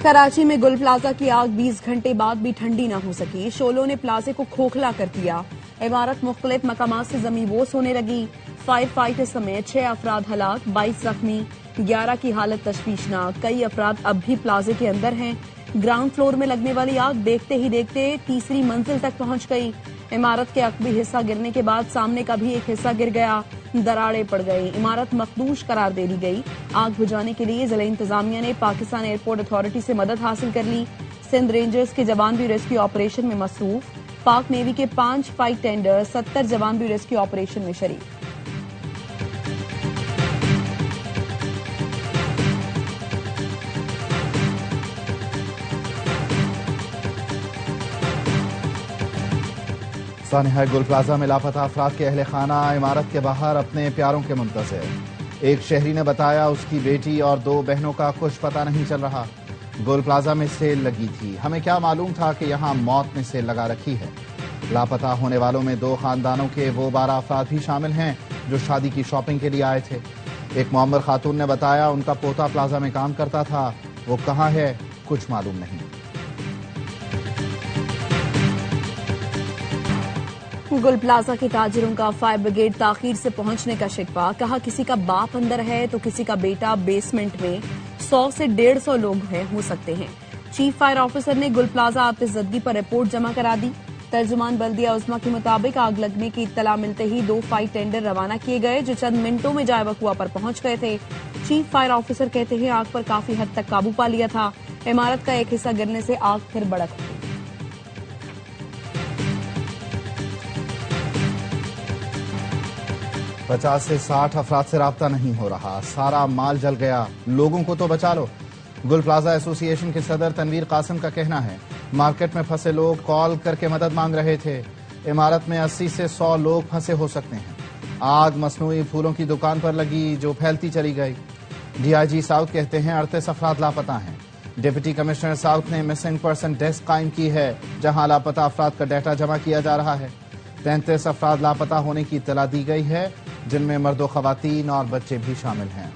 कराची में गुल प्लाजा की आग 20 घंटे बाद भी ठंडी न हो सकी। शोलों ने प्लाजे को खोखला कर दिया। इमारत मुख्तलिफ मकामात से जमींबोस होने लगी। फायर फाइटर समेत 6 अफराद हलाक, 22 जख्मी, 11 की हालत तशवीशनाक। कई अफराद अब भी प्लाजे के अंदर हैं। ग्राउंड फ्लोर में लगने वाली आग देखते ही देखते तीसरी मंजिल तक पहुंच गई। इमारत के अकबी हिस्सा गिरने के बाद सामने का भी एक हिस्सा गिर गया। दरारें पड़ गई। इमारत मखदूश करार दे दी गई। आग बुझाने के लिए जिला इंतजामिया ने पाकिस्तान एयरपोर्ट अथॉरिटी से मदद हासिल कर ली। सिंध रेंजर्स के जवान भी रेस्क्यू ऑपरेशन में मसरूफ। पाक नेवी के 5 फाइट टेंडर, 70 जवान भी रेस्क्यू ऑपरेशन में शरीक। सानिहा गुल प्लाजा में लापता अफराद के अहले खाना इमारत के बाहर अपने प्यारों के मुंतज़िर। एक शहरी ने बताया उसकी बेटी और 2 बहनों का कुछ पता नहीं चल रहा। गुल प्लाजा में सेल लगी थी, हमें क्या मालूम था कि यहाँ मौत ने सेल लगा रखी है। लापता होने वालों में 2 खानदानों के वो 12 अफराद भी शामिल हैं जो शादी की शॉपिंग के लिए आए थे। एक मुअम्मर खातून ने बताया उनका पोता प्लाजा में काम करता था, वो कहाँ है कुछ मालूम नहीं। गुल प्लाजा के ताजिरों का फायर ब्रिगेड ताखीर से पहुंचने का शिकवा। कहा किसी का बाप अंदर है तो किसी का बेटा बेसमेंट में। 100 से 150 लोग हो सकते हैं। चीफ फायर ऑफिसर ने गुल प्लाजा आतिशज़दगी पर रिपोर्ट जमा करा दी। तर्जुमान बल्दिया उस्मा के मुताबिक आग लगने की इत्तला मिलते ही 2 फाइट टेंडर रवाना किए गए जो चंद मिनटों में जाए वकुआ पर पहुंच गए थे। चीफ फायर ऑफिसर कहते हैं आग पर काफी हद तक काबू पा लिया था। इमारत का एक हिस्सा गिरने से आग फिर भड़क गई। 50 से 60 अफराद से राब्ता नहीं हो रहा। सारा माल जल गया, लोगों को तो बचा लो। गुल प्लाजा एसोसिएशन के सदर तनवीर कासिम का कहना है मार्केट में फंसे लोग कॉल करके मदद मांग रहे थे। इमारत में 80 से 100 लोग फंसे हो सकते हैं। आग मसनूई फूलों की दुकान पर लगी जो फैलती चली गई। डीआईजी साउथ कहते हैं 38 अफराद लापता हैं। डिप्टी कमिश्नर साउथ ने मिसिंग पर्सन डेस्क कायम की है जहां लापता अफराद का डाटा जमा किया जा रहा है। 33 अफराद लापता होने की इत्तला दी गई है जिनमें मर्दो खवातीन और बच्चे भी शामिल हैं।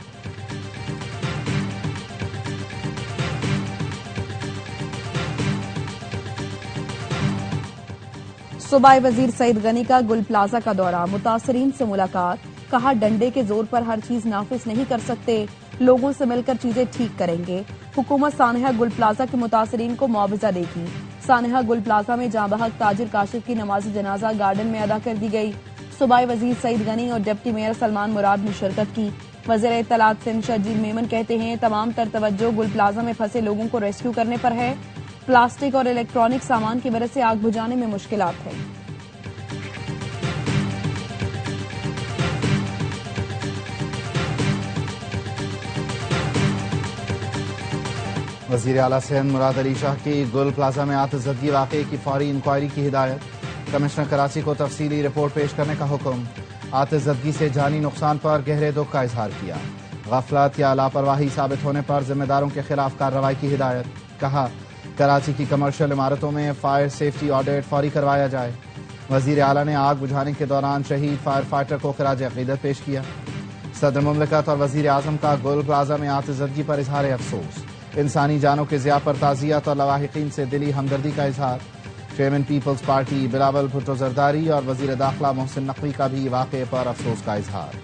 सूबाई वजीर सईद गनी का गुल प्लाजा का दौरा, मुतासरीन से मुलाकात। कहा डंडे के जोर पर हर चीज नाफिज नहीं कर सकते, लोगों से मिलकर चीजें ठीक करेंगे। हुकूमत सानिहा गुल प्लाजा के मुतासरीन को मुआवजा देगी। सानिहा गुल प्लाजा में जांबहक ताजिर काशिफ की नमाज जनाजा गार्डन में अदा कर दी गई। सूबाई वजीर सईद गनी और डिप्टी मेयर सलमान मुराद ने शिरकत की। वज़ीर इत्तलात सिंध शजील मेमन कहते हैं तमाम तर तवज्जो गुल प्लाजा में फंसे लोगों को रेस्क्यू करने पर है। प्लास्टिक और इलेक्ट्रॉनिक सामान की वजह से आग बुझाने में मुश्किलात है। वज़ीर आला सिंध मुराद अली शाह की गुल प्लाजा में आतिशज़दगी वाक़े की फौरी इंक्वायरी की हिदायत। कमिश्नर कराची को तफसीली रिपोर्ट पेश करने का हुक्म। आतिशज़दगी से जानी नुकसान पर गहरे दुख का इजहार किया। गफलत या लापरवाही साबित होने पर जिम्मेदारों के खिलाफ कार्रवाई की हिदायत। कहा कराची की कमर्शियल इमारतों में फायर सेफ्टी ऑडिट फौरी करवाया जाए। वज़ीर आला ने आग बुझाने के दौरान शहीद फायर फाइटर को खिराज अक़ीदत पेश किया। सदर मुमलिकत और वज़ीर आज़म का गुल प्लाजा में आतिशज़दगी पर इजहार अफसोस। इंसानी जानों के ज़िया पर ताज़ियत और लवाहिकीन से दिली हमदर्दी का इजहार। चेयरमैन पीपल्स पार्टी बिलावल भुट्टो जरदारी और वज़ीर दाखिला मोहसिन नकवी का भी वाक़े पर अफसोस का इजहार।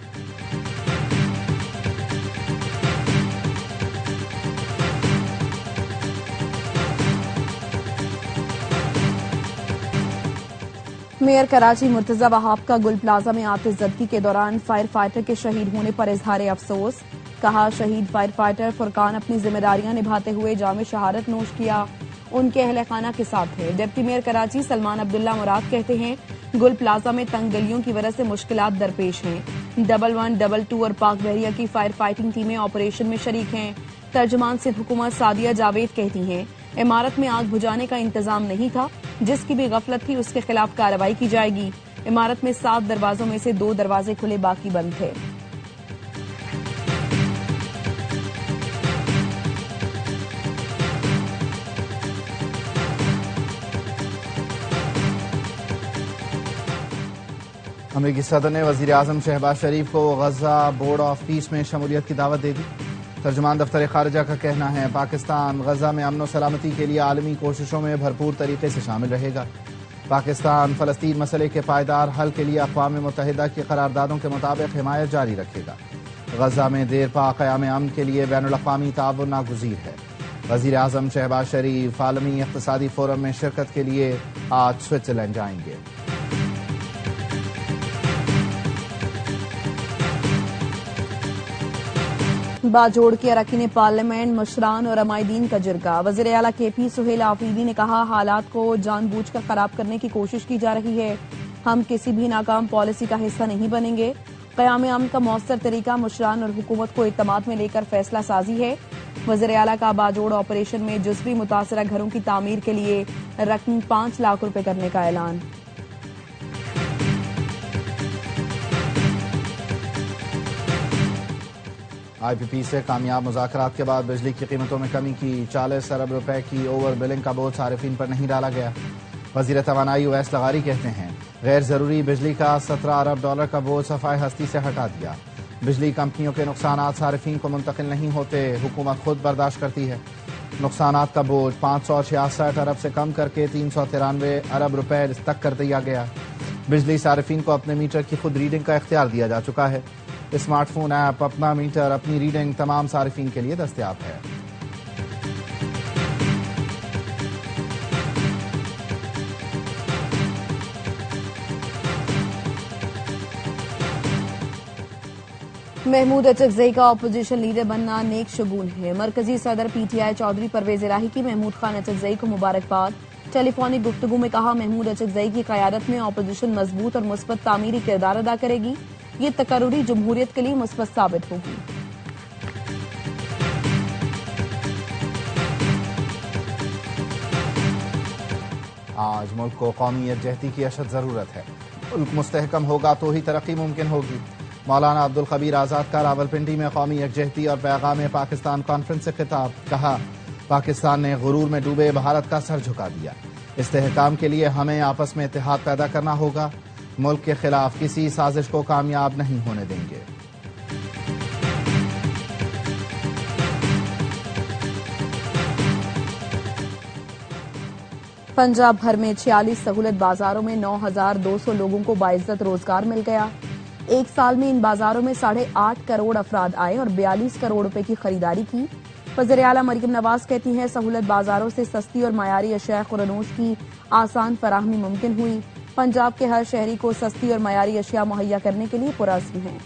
मेयर कराची मुर्तजा वहाब का गुल प्लाजा में आतिशज़दगी के दौरान फायर फाइटर के शहीद होने पर इजहार अफसोस। कहा शहीद फायर फाइटर फुरकान अपनी जिम्मेदारियां निभाते हुए जामे शहादत नोश किया, उनके अहले खाना के साथ है। डिप्टी मेयर कराची सलमान अब्दुल्ला मुराद कहते हैं गुल प्लाजा में तंग गलियों की वजह से मुश्किलात दरपेश हैं। 11, 22 और पाक बहरिया की फायर फाइटिंग टीमें ऑपरेशन में शरीक हैं। तर्जुमान सिंध हुकूमत सादिया जावेद कहती हैं इमारत में आग बुझाने का इंतजाम नहीं था, जिसकी भी गफलत थी उसके खिलाफ कार्रवाई की जाएगी। इमारत में 7 दरवाजों में से 2 दरवाजे खुले, बाकी बंद थे। अमरीकी सदर ने वज़ीर आज़म शहबाज शरीफ को गजा बोर्ड ऑफ पीस में शमूलियत की दावत दे दी। तर्जुमान दफ्तर खारजा का कहना है पाकिस्तान गजा में अमन और सलामती के लिए आलमी कोशिशों में भरपूर तरीके से शामिल रहेगा। पाकिस्तान फलस्तीन मसले के पायदार हल के लिए अक़वाम मुत्तहिदा की करारदादों के मुताबिक हिमायत जारी रखेगा। गजा में देर पा क़याम अमन के लिए बैनुल अक़वामी ताउन नागुज़ीर है। वज़ीर आज़म शहबाज शरीफ आलमी इक़्तिसादी फोरम में शिरकत के लिए आज स्विट्ज़रलैंड जाएंगे। बाजोड़ के अरकान पार्लियामेंट मुशरान और अमायदीन का जिरगा। वज़ीर आला KP सुहेल आफरीदी ने कहा हालात को जानबूझकर खराब करने की कोशिश की जा रही है। हम किसी भी नाकाम पॉलिसी का हिस्सा नहीं बनेंगे। क़याम अमन का मौसर तरीका मुशरान और हुकूमत को इत्तेमाद में लेकर फैसला साजी है। वज़ीर आला का बाजोड़ ऑपरेशन में जुज़वी मुतासरा घरों की तामीर के लिए रकम 5 लाख रुपए करने का ऐलान। IPP से कामयाब मुज़ाकरात के बाद बिजली की कीमतों में कमी की। 40 अरब रुपए की ओवर बिलिंग का बोझ सारिफिन पर नहीं डाला गया। वज़ीर तवानाई उवैस लगारी कहते हैं गैर जरूरी बिजली का 17 अरब डॉलर का बोझ सफाई हस्ती से हटा दिया। बिजली कंपनियों के नुकसानात सारिफिन को मुंतकिल नहीं होते, हुकूमत खुद बर्दाश्त करती है। नुकसानात का बोझ 566 अरब से कम करके 393 अरब रुपए तक कर दिया गया। बिजली सारिफिन को अपने मीटर की खुद रीडिंग का इख्तियार दिया जा चुका है। स्मार्टफोन ऐप अपना मीटर अपनी रीडिंग तमाम सारिफिन के लिए दस्तयाब है। महमूद अचकज़ई का अपोजिशन लीडर बनना नेक शगुन है। मरकजी सदर PTI चौधरी परवेज इलाही की महमूद खान अचकज़ई को मुबारकबाद। टेलीफोनिक गुफ्तगू में कहा महमूद अचकज़ई की क़यादत में अपोजिशन मजबूत और मुस्बत तामीरी किरदार अदा करेगी। ये तकर्रुरी जमहूरियत के लिए मुस्बत साबित होगी। आज मुल्क को कौमी यकजहती की अशद जरूरत है। मुल्क मुस्तहकम होगा तो ही तरक्की मुमकिन होगी। मौलाना अब्दुल खबीर आज़ाद का रावलपिंडी में कौमी यकजहती और पैगाम पाकिस्तान कॉन्फ्रेंस से खिताब। कहा पाकिस्तान ने गुरूर में डूबे भारत का सर झुका दिया। इस्तेहकाम के लिए हमें आपस में इत्तेहाद पैदा करना होगा। मुल्क के खिलाफ किसी साजिश को कामयाब नहीं होने देंगे। पंजाब भर में 46 सहूलत बाजारों में 9,200 लोगों को बाइज्जत रोजगार मिल गया। एक साल में इन बाजारों में 8.5 करोड़ अफराद आए और 42 करोड़ रुपए की खरीदारी की। वज़ीर आला मरियम नवाज कहती हैं सहूलत बाजारों से सस्ती और मायारी अशिया खुरनोश की आसान फराहमी मुमकिन हुई। पंजाब के हर शहरी को सस्ती और मायारी अशिया मुहैया करने के लिए पुरअज़्म हैं।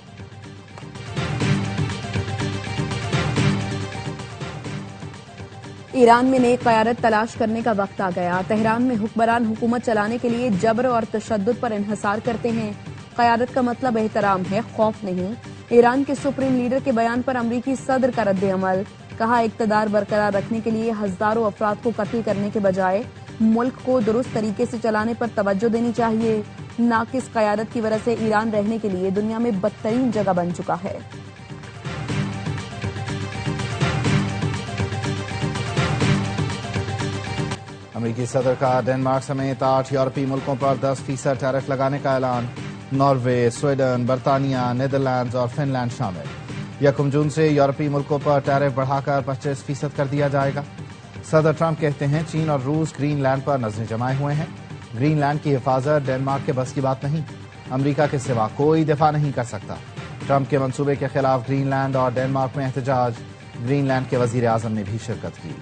ईरान में नेक क़यादत तलाश करने का वक्त आ गया। तेहरान में हुक्मरान हुकूमत चलाने के लिए जबर और तशद्दुद पर इन्हिसार करते हैं। क़यादत का मतलब एहतराम है, खौफ नहीं। ईरान के सुप्रीम लीडर के बयान पर अमरीकी सदर का रद्द अमल। कहा इक़्तिदार बरकरार रखने के लिए हजारों अफराद को कत्ल करने के बजाय मुल्क को दुरुस्त तरीके से चलाने पर तवज्जो देनी चाहिए। नाकिस क़यादत की वजह से ईरान रहने के लिए दुनिया में बदतरीन जगह बन चुका है। अमेरिकी सदर का डेनमार्क समेत 8 यूरोपीय मुल्कों पर 10% टैरिफ लगाने का ऐलान। नॉर्वे, स्वीडन, बर्तानिया, नीदरलैंड्स और फिनलैंड शामिल। 1 जून से यूरोपीय मुल्कों पर टैरिफ बढ़ाकर 25% कर दिया जाएगा। सदर ट्रंप कहते हैं चीन और रूस ग्रीनलैंड पर नजरें जमाए हुए हैं। ग्रीनलैंड की हिफाजत डेनमार्क के बस की बात नहीं। अमेरिका के सिवा कोई दिफा नहीं कर सकता। ट्रंप के मंसूबे के खिलाफ ग्रीनलैंड और डेनमार्क में एहतजाज। ग्रीनलैंड के वजीर आजम ने भी शिरकत की।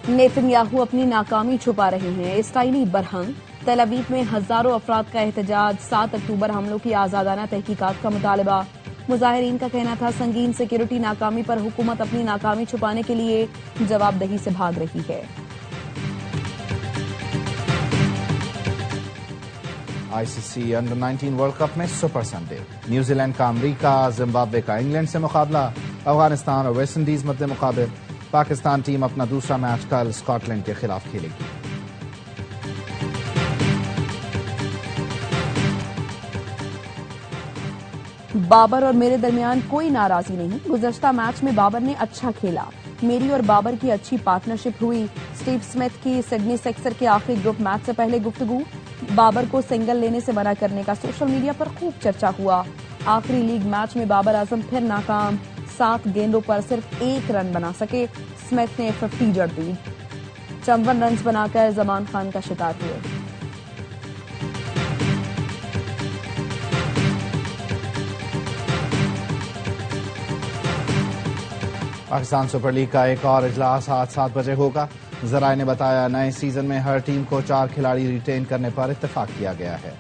नेतन्याहू अपनी नाकामी छुपा रहे हैं। इसराइली बरहम। तेल अवीव में हजारों अफराद का एहतजाज। 7 अक्टूबर हमलों की आजादाना तहकीकात का मुतालबा। मुजाहिरीन का कहना था संगीन सिक्योरिटी नाकामी पर हुकूमत अपनी नाकामी छुपाने के लिए जवाबदेही से भाग रही है। ICC अंडर 19 वर्ल्ड कप में सुपर संडे। न्यूजीलैंड का अमेरिका, जिम्बाब्वे का इंग्लैंड से मुकाबला। अफगानिस्तान और वेस्ट इंडीज मध्य मुकाबले। पाकिस्तान टीम अपना दूसरा मैच कल स्कॉटलैंड के खिलाफ खेलेगी। बाबर और मेरे दरमियान कोई नाराजगी नहीं। गुज़श्ता मैच में बाबर ने अच्छा खेला। मेरी और बाबर की अच्छी पार्टनरशिप हुई। स्टीव स्मिथ की सिडनी सिक्सर के आखिरी ग्रुप मैच से पहले गुफ्तगू। बाबर को सिंगल लेने से मना करने का सोशल मीडिया पर खूब चर्चा हुआ। आखिरी लीग मैच में बाबर आजम फिर नाकाम। 7 गेंदों पर सिर्फ 1 रन बना सके। स्मिथ ने 50 जड़ दी। 54 रन बनाकर जमान खान का शिकार हुए। पाकिस्तान सुपर लीग का एक और इजलास आज 7 बजे होगा। जराये ने बताया नए सीजन में हर टीम को 4 खिलाड़ी रिटेन करने पर इत्तेफाक किया गया है।